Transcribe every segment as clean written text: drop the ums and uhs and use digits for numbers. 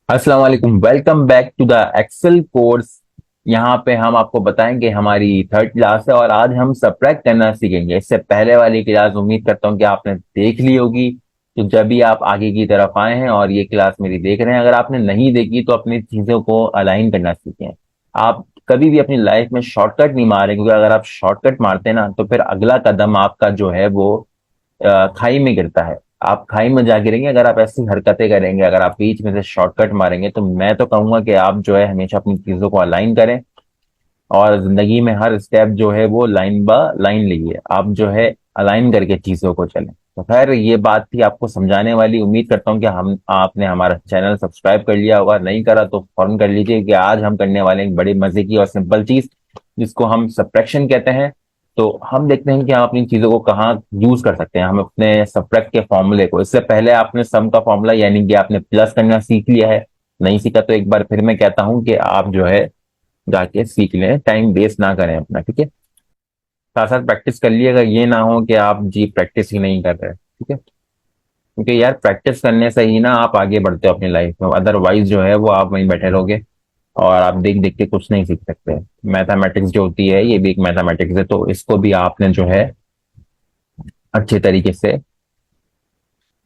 अस्सलाम वालेकुम। Welcome back to the Excel course. यहाँ पे हम आपको बताएंगे, हमारी थर्ड क्लास है और आज हम सबट्रैक्ट करना सीखेंगे। इससे पहले वाली क्लास उम्मीद करता हूँ कि आपने देख ली होगी। तो जब भी आप आगे की तरफ आए हैं और ये क्लास मेरी देख रहे हैं, अगर आपने नहीं देखी तो अपनी चीजों को अलाइन करना सीखें। आप कभी भी अपनी लाइफ में शॉर्टकट नहीं मारें, क्योंकि अगर आप शॉर्टकट मारते हैं ना तो फिर अगला कदम आपका जो है वो खाई में गिरता है। आप खाई में जा गिरेंगे अगर आप ऐसी हरकतें करेंगे, अगर आप बीच में से शॉर्टकट मारेंगे। तो मैं तो कहूंगा कि आप जो है हमेशा अपनी चीजों को अलाइन करें और जिंदगी में हर स्टेप जो है वो लाइन बाय लाइन लीजिए। आप जो है अलाइन करके चीजों को चलें। तो खैर, ये बात थी आपको समझाने वाली। उम्मीद करता हूँ कि हम आपने हमारा चैनल सब्सक्राइब कर लिया होगा, नहीं करा तो फौरन कर लीजिए कि आज हम करने वाले हैं एक बड़ी मजे की और सिंपल चीज, जिसको हम सब्ट्रैक्शन कहते हैं। तो हम देखते हैं कि हम अपनी चीजों को कहाँ यूज कर सकते हैं। हम अपने सब्ट्रैक्ट के फॉर्मूले को, इससे पहले आपने सम का फॉर्मूला यानी कि आपने प्लस करना सीख लिया है। नहीं सीखा तो एक बार फिर मैं कहता हूँ कि आप जो है जाके सीख लें, टाइम वेस्ट ना करें अपना, ठीक है। साथ साथ प्रैक्टिस कर लिएगा, ये ना हो कि आप जी प्रैक्टिस ही नहीं कर रहे, ठीक है। क्योंकि यार प्रैक्टिस करने से ही ना आप आगे बढ़ते हो अपनी लाइफ में, अदरवाइज जो है वो आप वहीं बैठे रहोगे और आप देख देख के कुछ नहीं सीख सकते। मैथमेटिक्स जो होती है ये भी एक मैथमेटिक्स है, तो इसको भी आपने जो है अच्छे तरीके से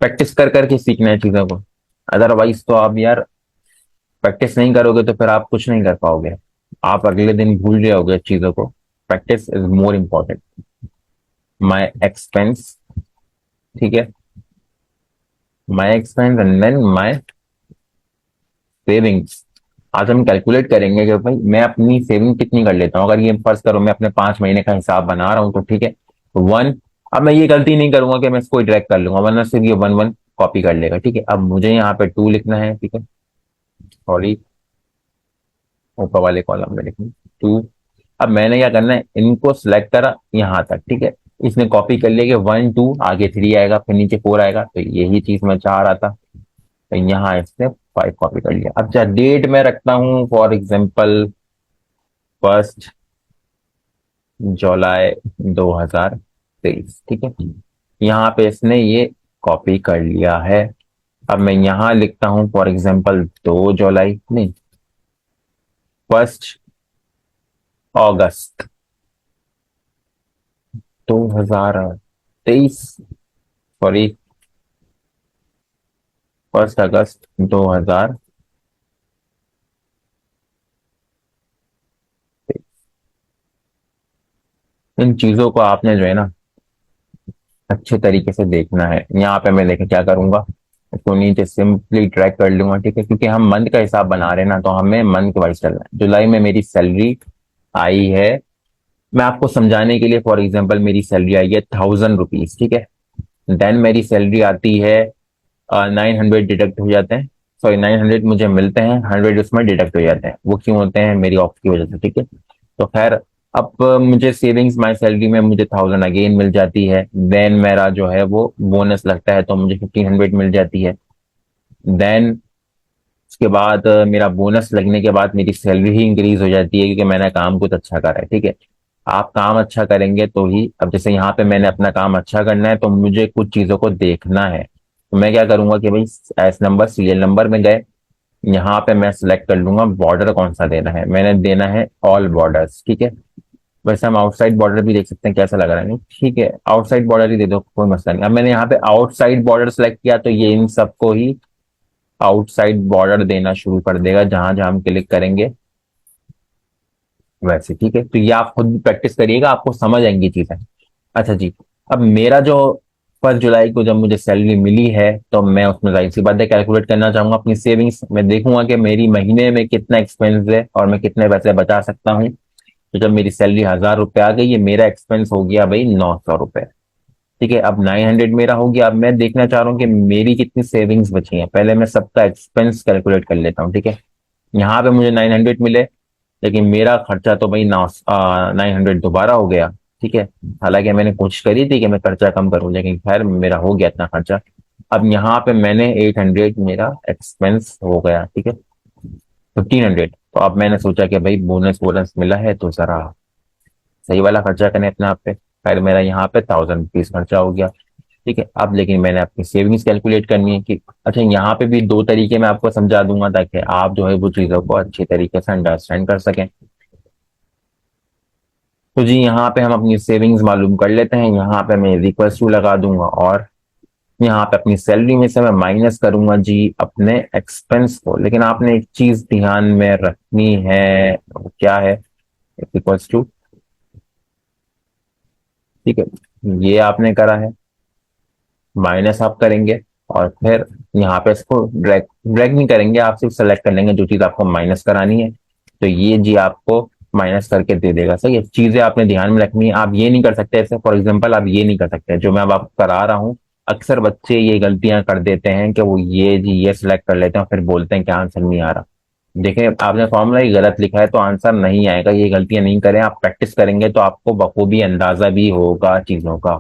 प्रैक्टिस कर करके सीखना है चीजों को। अदरवाइज तो आप यार प्रैक्टिस नहीं करोगे तो फिर आप कुछ नहीं कर पाओगे। आप अगले दिन भूल जाओगे चीजों को। Practice is more important. My expense, ठीक है। My expense and then my savings. आज हम कैलकुलेट करेंगे कि भाई मैं अपनी सेविंग कितनी कर लेता हूँ। अगर ये फर्ज करो मैं अपने 5 महीने का हिसाब बना रहा हूँ तो ठीक है, वन। अब मैं ये गलती नहीं करूंगा कि मैं इसको ही ड्रैग कर लूंगा, वरना सिर्फ ये वन वन कॉपी कर लेगा, ठीक है। अब मुझे यहाँ पे टू लिखना है, ठीक है। सॉरी, ऊपर वाले कॉलम में लिखना टू। अब मैंने क्या करना है, इनको सिलेक्ट करा यहाँ तक, ठीक है। इसने कॉपी कर लिया कि वन टू, आगे थ्री आएगा, फिर नीचे फोर आएगा, तो यही चीज मैं चाह रहा था। तो यहाँ इसने फाइव कॉपी कर लिया। अब चाहे डेट में रखता हूँ, फॉर एग्जाम्पल 1 जुलाई 2023, ठीक है। यहाँ पे इसने ये कॉपी कर लिया है। अब मैं यहाँ लिखता हूँ फॉर एग्जाम्पल 2 जुलाई, नहीं, 1 अगस्त 2023, सॉरी, 1 अगस्त 2023। इन चीजों को आपने जो है ना अच्छे तरीके से देखना है। यहाँ पे मैं देखे क्या करूंगा, इसको नीचे सिंपली ट्रैक कर लूंगा, ठीक है। क्योंकि हम मंथ का हिसाब बना रहे हैं ना, तो हमें मंथ वाइज चलना है। जुलाई में मेरी सैलरी आई है, मैं आपको समझाने के लिए, फॉर एग्जाम्पल मेरी सैलरी आई है 1000 रुपीज, ठीक है। देन मेरी सैलरी आती है 900 डिडक्ट हो जाते हैं। सॉरी, 900 मुझे मिलते हैं, 100 उसमें डिडक्ट हो जाते हैं। वो क्यों होते हैं, मेरी ऑफ की वजह से, ठीक है। तो खैर, अब मुझे सेविंग्स माई सैलरी में मुझे 1000 अगेन मिल जाती है। देन मेरा जो है वो बोनस लगता है तो मुझे 1500 मिल जाती है। देन उसके बाद मेरा बोनस लगने के बाद मेरी सैलरी ही इंक्रीज हो जाती है, क्योंकि मैंने काम कुछ अच्छा करा है, ठीक है। आप काम अच्छा करेंगे तो ही, अब जैसे यहाँ पे मैंने अपना काम अच्छा करना है तो मुझे कुछ चीजों को देखना है। तो मैं क्या करूंगा कि भाई एस नंबर सीरियल नंबर में गए, यहाँ पे मैं सिलेक्ट कर लूंगा बॉर्डर कौन सा देना है। मैंने देना है ऑल बॉर्डर्स, ठीक है। वैसे हम आउटसाइड बॉर्डर भी देख सकते हैं कैसा लग रहा है, नहीं ठीक है, आउटसाइड बॉर्डर ही दे दो, कोई मसला नहीं। अब मैंने यहाँ पे आउटसाइड बॉर्डर सेलेक्ट किया तो ये इन सबको ही आउटसाइड बॉर्डर देना शुरू कर देगा जहां जहां हम क्लिक करेंगे वैसे, ठीक है। तो ये आप खुद भी प्रैक्टिस करिएगा, आपको समझ आएंगी चीजें। अच्छा जी, अब मेरा जो 1 जुलाई को जब मुझे सैलरी मिली है तो मैं उसमें जाहिर सी बात है कैलकुलेट करना चाहूंगा अपनी सेविंग्स। मैं देखूंगा कि मेरी महीने में कितना एक्सपेंस है और मैं कितने पैसे बचा सकता हूँ। तो जब मेरी सैलरी 1000 रुपये आ गई, ये मेरा एक्सपेंस हो गया भाई 900 रुपये, ठीक है। अब 900 मेरा हो गया। अब मैं देखना चाह रहा हूँ कि मेरी कितनी सेविंग्स बची हैं। पहले मैं सबका एक्सपेंस कैलकुलेट कर लेता हूँ, ठीक है। यहाँ पे मुझे 900 मिले, लेकिन मेरा खर्चा तो भाई 900 दोबारा हो गया, ठीक है। हालांकि मैंने कोशिश करी थी कि मैं खर्चा कम करूं, लेकिन खैर मेरा हो गया इतना खर्चा। अब यहाँ पे मैंने 800 मेरा एक्सपेंस हो गया, ठीक है। 1500, तो अब मैंने सोचा कि भाई बोनस बोनस मिला है तो जरा सही वाला खर्चा करें अपने आप पे। खैर मेरा यहाँ पे 1000 रुपीज खर्चा हो गया। ठीक है। अब लेकिन मैंने अपनी सेविंग्स कैलकुलेट करनी है कि अच्छा, यहाँ पे भी दो तरीके मैं आपको समझा दूंगा ताकि आप जो है वो चीजों को अच्छी तरीके से अंडरस्टैंड कर सकें। तो जी यहाँ पे हम अपनी सेविंग्स मालूम कर लेते हैं। यहाँ पे मैं इक्वल्स टू लगा दूंगा और यहाँ पे अपनी सैलरी में से मैं माइनस करूंगा जी अपने एक्सपेंस को। लेकिन आपने एक चीज ध्यान में रखनी है, वो क्या है? इक्वल्स टू, ठीक है, ये आपने करा है, माइनस आप करेंगे और फिर यहाँ पे इसको ड्रैग ड्रैग नहीं करेंगे, आप सिर्फ सेलेक्ट कर लेंगे जो चीज आपको माइनस करानी है। तो ये जी आपको माइनस करके दे देगा। सही है, चीजें आपने ध्यान में रखनी है। आप ये नहीं कर सकते ऐसे, फॉर एग्जाम्पल आप ये नहीं कर सकते जो मैं अब आपको करा रहा हूँ। अक्सर बच्चे ये गलतियां कर देते हैं कि वो ये जी ये सिलेक्ट कर लेते हैं और फिर बोलते हैं कि आंसर नहीं आ रहा। देखिए आपने फॉर्मूला ही गलत लिखा है तो आंसर नहीं आएगा। ये गलतियां नहीं करें, आप प्रैक्टिस करेंगे तो आपको बखूबी अंदाजा भी होगा चीजों का।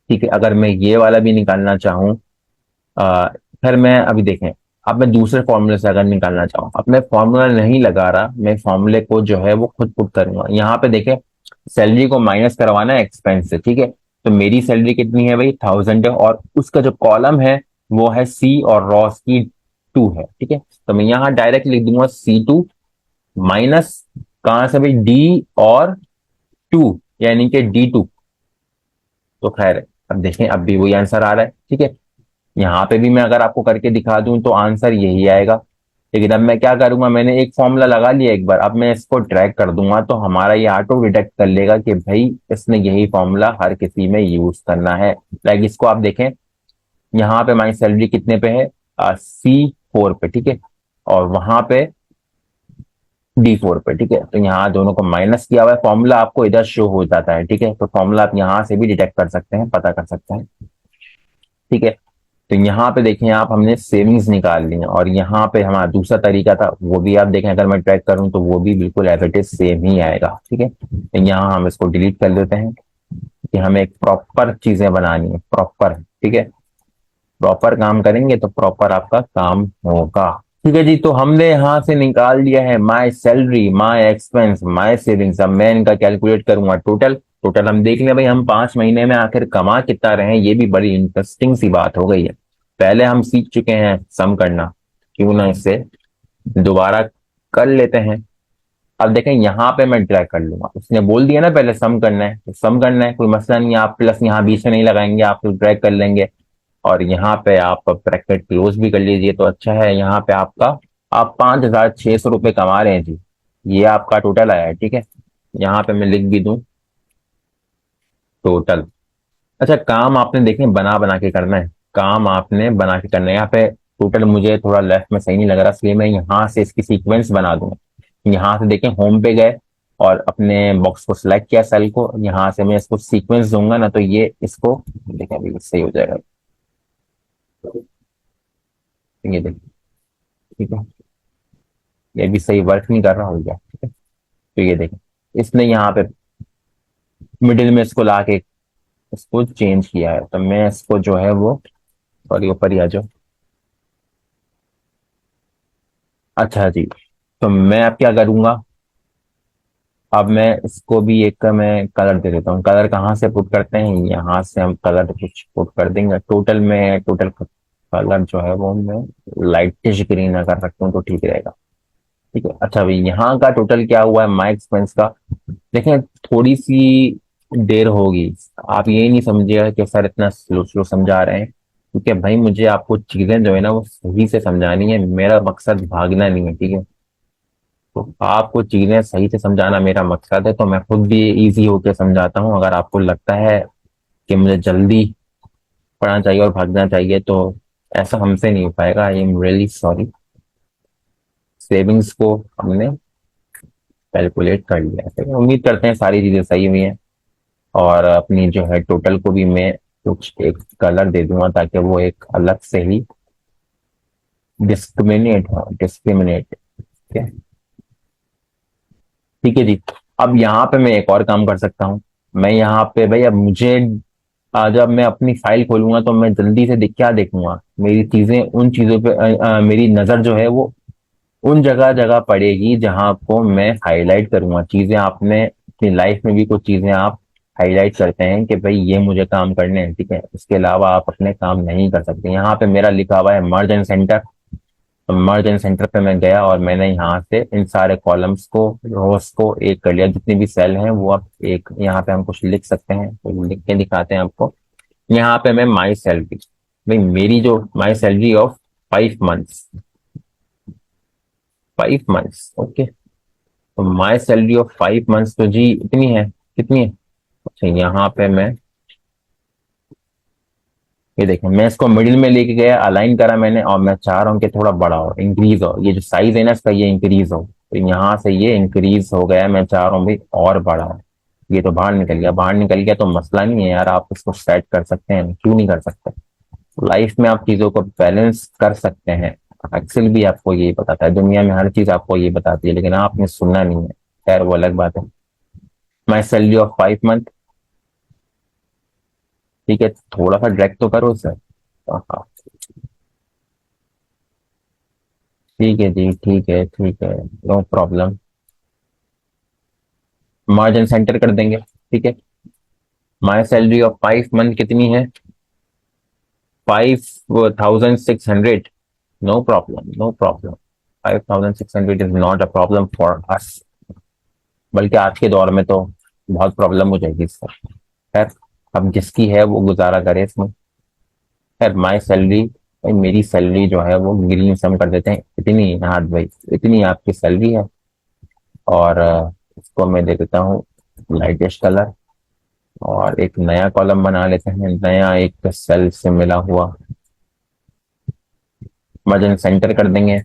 ठीक है, अगर मैं ये वाला भी निकालना चाहूँ, आ, फिर मैं अभी देखें, अब मैं दूसरे फॉर्मूले से अगर निकालना चाहूँ, अब मैं फॉर्मूला नहीं लगा रहा, मैं फॉर्मूले को जो है वो खुद पुट करूंगा। यहाँ पे देखें, सैलरी को माइनस करवाना है एक्सपेंस से। ठीक है, तो मेरी सैलरी कितनी है भाई? 1000 है और उसका जो कॉलम है वो है सी और रॉस की 2 है। ठीक है, तो मैं यहाँ डायरेक्ट लिख दूंगा C2 माइनस, कहां से भाई? डी और 2, यानी कि D2। तो खैर अब देखें, अब भी वही आंसर आ रहा है। ठीक है, यहाँ पे भी मैं अगर आपको करके दिखा दूं तो आंसर यही आएगा। लेकिन अब मैं क्या करूंगा, मैंने एक फॉर्मूला लगा लिया एक बार, अब मैं इसको ड्रैग कर दूंगा तो हमारा ये ऑटो डिटेक्ट कर लेगा कि भाई इसने यही फॉर्मूला हर किसी में यूज करना है। लाइक इसको आप देखें, यहाँ पे हमारी सैलरी कितने पे है? C4 पे। ठीक है, और वहां पे D4 पे। ठीक है, तो यहाँ दोनों को माइनस किया हुआ है, फॉर्मूला आपको इधर शो हो जाता है। ठीक है, तो फॉर्मूला आप यहाँ से भी डिटेक्ट कर सकते हैं, पता कर सकते हैं। ठीक है, तो यहाँ पे देखें आप, हमने सेविंग्स निकाल ली है और यहाँ पे हमारा दूसरा तरीका था वो भी आप देखें, अगर मैं ट्रैक करूं तो वो भी बिल्कुल एज इट इज सेम ही आएगा। ठीक है, तो यहाँ हम इसको डिलीट कर देते हैं कि हमें एक प्रॉपर चीजें बनानी है, प्रॉपर। ठीक है, प्रॉपर काम करेंगे तो प्रॉपर आपका काम होगा। ठीक है जी, तो हमने यहाँ से निकाल लिया है my salary, my expense, my savings. अब मैं इनका कैलकुलेट करूंगा टोटल। टोटल हम देख लें भाई, हम 5 महीने में आखिर कमा कितना रहे हैं, ये भी बड़ी इंटरेस्टिंग सी बात हो गई है। पहले हम सीख चुके हैं सम करना, क्यों ना इससे दोबारा कर लेते हैं। अब देखें यहाँ पे मैं ड्रैग कर लूंगा, उसने बोल दिया ना पहले सम करना है तो सम करना है, कोई मसला नहीं है। आप प्लस यहाँ बीच में नहीं लगाएंगे, आप तो ड्रैग कर लेंगे और यहाँ पे आप ब्रैकेट क्लोज भी कर लीजिए तो अच्छा है। यहाँ पे आपका, आप 5600 रुपये कमा रहे हैं जी, ये आपका टोटल आया है। ठीक है, यहाँ पे मैं लिख भी दूं टोटल। अच्छा, काम आपने देखें बना बना के करना है, काम आपने बना के करना है। यहाँ पे टोटल मुझे थोड़ा लेफ्ट में सही नहीं लग रहा, इसलिए मैं यहाँ से इसकी सीक्वेंस बना दूंगा। यहाँ से देखें, होम पे गए और अपने बॉक्स को सिलेक्ट किया, सेल को, यहाँ से मैं इसको सीक्वेंस दूंगा ना तो ये इसको देखें अभी सही हो जाएगा। ये देखिए, ठीक है, ये भी सही वर्क नहीं कर रहा हो गया। ठीक है, तो ये देखें, इसने यहाँ पे मिडिल में इसको ला के इसको चेंज किया है। तो मैं इसको जो है वो, सॉरी ऊपर ही आ जाओ। अच्छा जी, तो मैं अब क्या करूंगा, अब मैं इसको भी एक का मैं कलर दे देता हूँ। कलर कहाँ से पुट करते हैं? यहाँ से हम कलर कुछ पुट कर देंगे। टोटल में टोटल कलर जो है वो मैं लाइटिश ग्रीन अगर रखता हूँ तो ठीक रहेगा। ठीक है, अच्छा भाई यहाँ का टोटल क्या हुआ है माई एक्सपेंस का? देखें, थोड़ी सी देर होगी, आप ये नहीं समझिएगा कि सर इतना स्लो स्लो समझा रहे हैं, क्योंकि भाई मुझे आपको चीजें जो है ना वो सही से समझानी है, मेरा मकसद भागना नहीं है। ठीक है, तो आपको चीजें सही से समझाना मेरा मकसद है, तो मैं खुद भी इजी होकर समझाता हूँ। अगर आपको लगता है कि मुझे जल्दी पढ़ना चाहिए और भागना चाहिए तो ऐसा हमसे नहीं हो पाएगा। I am really sorry. Savings को हमने कैलकुलेट कर लिया है, तो उम्मीद करते हैं सारी चीजें सही हुई हैं। और अपनी जो है टोटल को भी मैं कुछ एक कलर दे दूंगा ताकि वो एक अलग से ही डिस्क्रिमिनेट हो, डिस्क्रिमिनेट। ठीक है, ठीक है जी। अब यहाँ पे मैं एक और काम कर सकता हूँ। मैं यहाँ पे भाई, अब मुझे जब मैं अपनी फाइल खोलूंगा तो मैं जल्दी से क्या देखूंगा, मेरी चीजें उन चीजों पे मेरी नजर जो है वो उन जगह जगह पड़ेगी जहां को मैं हाईलाइट करूंगा। चीजें आपने अपनी लाइफ में भी कुछ चीजें आप हाईलाइट करते हैं कि भाई ये मुझे काम करने हैं, ठीक है, इसके अलावा आप अपने काम नहीं कर सकते। यहाँ पे मेरा लिखा हुआ है मर्ज एंड सेंटर। तो मर्ज एंड सेंटर पे मैं गया और मैंने यहाँ से इन सारे कॉलम्स को, रोज को एक कर लिया, जितनी भी सेल हैं वो आप एक, यहाँ पे हम कुछ लिख सकते हैं, तो लिख के दिखाते हैं आपको। यहाँ पे मैं माई सैलरी, भाई मेरी जो my salary of 5 months, 5 months, okay. तो माई सैलरी ऑफ 5 मंथ्स तो जी इतनी है, कितनी है? अच्छा, यहाँ पे मैं, ये देखें, मैं इसको मिडिल में लेके गया, अलाइन करा मैंने, और मैं चाह रहा हूँ कि थोड़ा बड़ा हो, इंक्रीज हो, ये जो साइज है ना इसका, ये इंक्रीज हो। तो यहाँ से ये इंक्रीज हो गया, मैं चाह रहा हूँ भाई और बड़ा हो। ये तो बाहर निकल गया, बाहर निकल गया तो मसला नहीं है यार, आप इसको सेट कर सकते हैं, क्यों नहीं कर सकते? लाइफ में आप चीजों को बैलेंस कर सकते हैं। एक्सेल भी आपको ये बताता है, दुनिया में हर चीज आपको ये बताती है, लेकिन आपने सुनना नहीं है। खैर वो अलग बात है। माई सैलरी ऑफ 5 मंथ, ठीक है, थोड़ा सा ड्रैग तो करो सर। हाँ, ठीक है जी, ठीक है, ठीक है, नो प्रॉब्लम। मार्जिन सेंटर कर देंगे, ठीक है। माई सैलरी ऑफ 5 मंथ कितनी है? 5,600। No problem, no problem. 5,600 is not a problem for us, बल्कि आज के दौर में तो बहुत प्रॉब्लम हो जाएगी इससे। खैर, अब जिसकी है वो गुजारा करे इसमें। खैर, माई सैलरी, भाई मेरी सैलरी जो है वो ग्रीन सम कर देते हैं, इतनी, हाँ भाई इतनी आपकी सैलरी है। और इसको मैं दे देता हूँ लाइटिश कलर, और एक नया कॉलम बना लेते हैं, नया एक सेल से मिला हुआ। मर्जन सेंटर कर देंगे।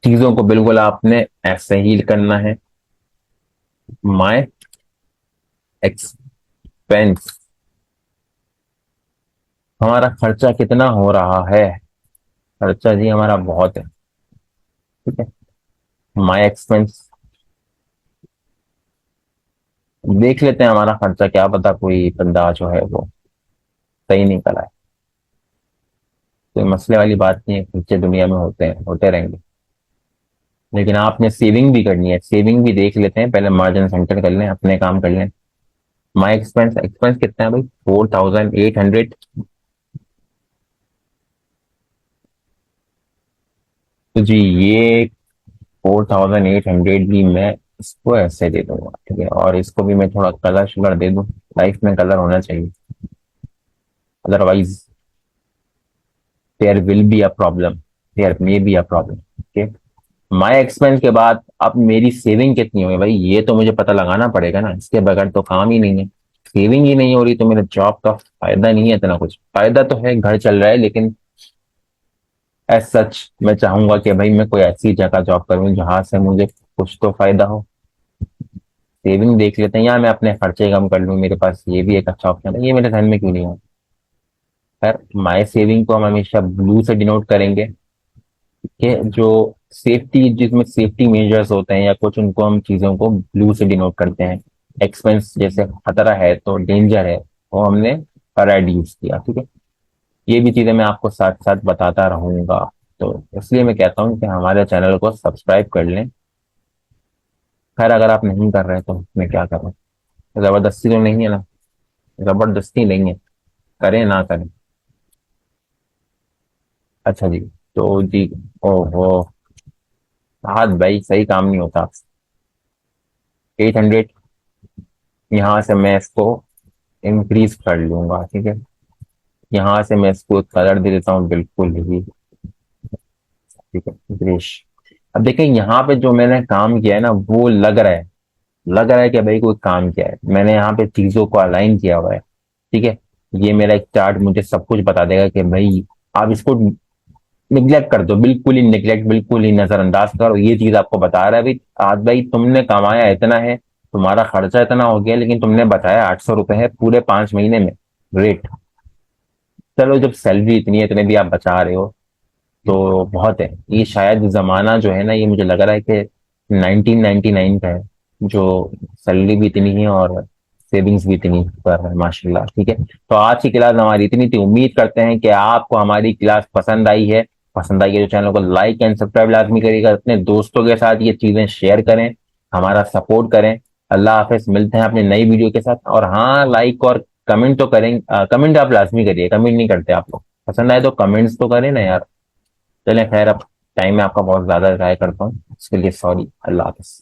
चीजों को बिल्कुल आपने ऐसे ही करना है। माय एक्सपेंस, हमारा खर्चा कितना हो रहा है? खर्चा जी हमारा बहुत है, ठीक है। माय एक्सपेंस देख लेते हैं हमारा खर्चा, क्या पता कोई बंदा जो है वो सही नहीं कराए। कोई मसले वाली बात नहीं है, खर्चे दुनिया में होते हैं, होते रहेंगे। लेकिन आपने सेविंग भी करनी है, सेविंग भी देख लेते हैं, पहले मार्जिन सेंटर कर लें, अपने काम कर लें। माई एक्सपेंस, एक्सपेंस कितना है भाई? 4,800। तो जी ये 4,800 भी मैं इसको ऐसे दे दूंगा, ठीक है, और इसको भी मैं थोड़ा कलर शुलर दे दूं। लाइफ में कलर होना चाहिए, otherwise there will be a problem, there may be a problem, okay. My expense के बाद अब मेरी सेविंग कितनी होगी भाई, ये तो मुझे पता लगाना पड़ेगा ना, इसके बगैर तो काम ही नहीं है। सेविंग ही नहीं हो रही तो मेरे जॉब का फायदा नहीं है, इतना कुछ फायदा तो है, घर चल रहा है, लेकिन एज सच मैं चाहूंगा कि भाई मैं कोई ऐसी जगह जॉब करूं जहां से मुझे कुछ तो फायदा हो। सेविंग देख लेते हैं, या मैं अपने खर्चे कम कर लूं, मेरे पास ये भी एक अच्छा ऑप्शन है, ये मेरे ध्यान में क्यों नहीं है? खैर, माई सेविंग को हम हमेशा ब्लू से डिनोट करेंगे, कि जो सेफ्टी, जिसमें सेफ्टी मेजर्स होते हैं या कुछ, उनको हम चीजों को ब्लू से डिनोट करते हैं। एक्सपेंस जैसे खतरा है तो डेंजर है, वो हमने रेड यूज किया, ठीक है। ये भी चीजें मैं आपको साथ साथ बताता रहूंगा। तो इसलिए मैं कहता हूँ कि हमारे चैनल को सब्सक्राइब कर लें। खैर, अगर आप नहीं कर रहे तो मैं क्या करूँ? जबरदस्ती तो नहीं है ना, जबरदस्ती नहीं है, करें ना करें। अच्छा जी, तो जी, ओहो, हाँ भाई सही काम नहीं होता। 800, यहाँ से मैं इसको इंक्रीज कर लूंगा, ठीक है। यहाँ से मैं इसको कलर दे देता हूँ बिल्कुल ही, ठीक है, ग्रेश। अब देखें यहाँ पे जो मैंने काम किया है ना, वो लग रहा है, लग रहा है कि भाई कोई काम किया है, मैंने यहाँ पे चीजों को अलाइन किया हुआ है, ठीक है। ये मेरा एक चार्ट मुझे सब कुछ बता देगा कि भाई आप इसको निग्लेक्ट कर दो, बिल्कुल ही निग्लेक्ट, बिल्कुल ही नजरअंदाज करो, ये चीज आपको बता रहा है भाई आज भाई तुमने कमाया इतना है, तुम्हारा खर्चा इतना हो गया, लेकिन तुमने बताया 800 रुपए है पूरे 5 महीने में। ग्रेट। चलो, जब सैलरी इतनी है, इतने भी आप बचा रहे हो तो बहुत है। ये शायद जमाना जो है ना, ये मुझे लग रहा है कि 1999 का है, जो सैलरी भी इतनी है और सेविंग्स भी इतनी पर है, माशाल्लाह, ठीक है। तो आज की क्लास हमारी इतनी थी, उम्मीद करते हैं कि आपको हमारी क्लास पसंद आई है। पसंद आई है तो चैनल को लाइक एंड सब्सक्राइब लाजमी करिएगा, अपने दोस्तों के साथ ये चीजें शेयर करें, हमारा सपोर्ट करें। अल्लाह हाफिज, मिलते हैं अपनी नई वीडियो के साथ। और हाँ, लाइक और कमेंट तो करें, कमेंट आप लाजमी करिए, कमेंट नहीं करते आप लोग, पसंद आए तो कमेंट्स तो करें ना यार। चलें खैर, अब टाइम में आपका बहुत ज्यादा ट्राई करता हूँ, इसके लिए सॉरी। अल्लाह हाफिज।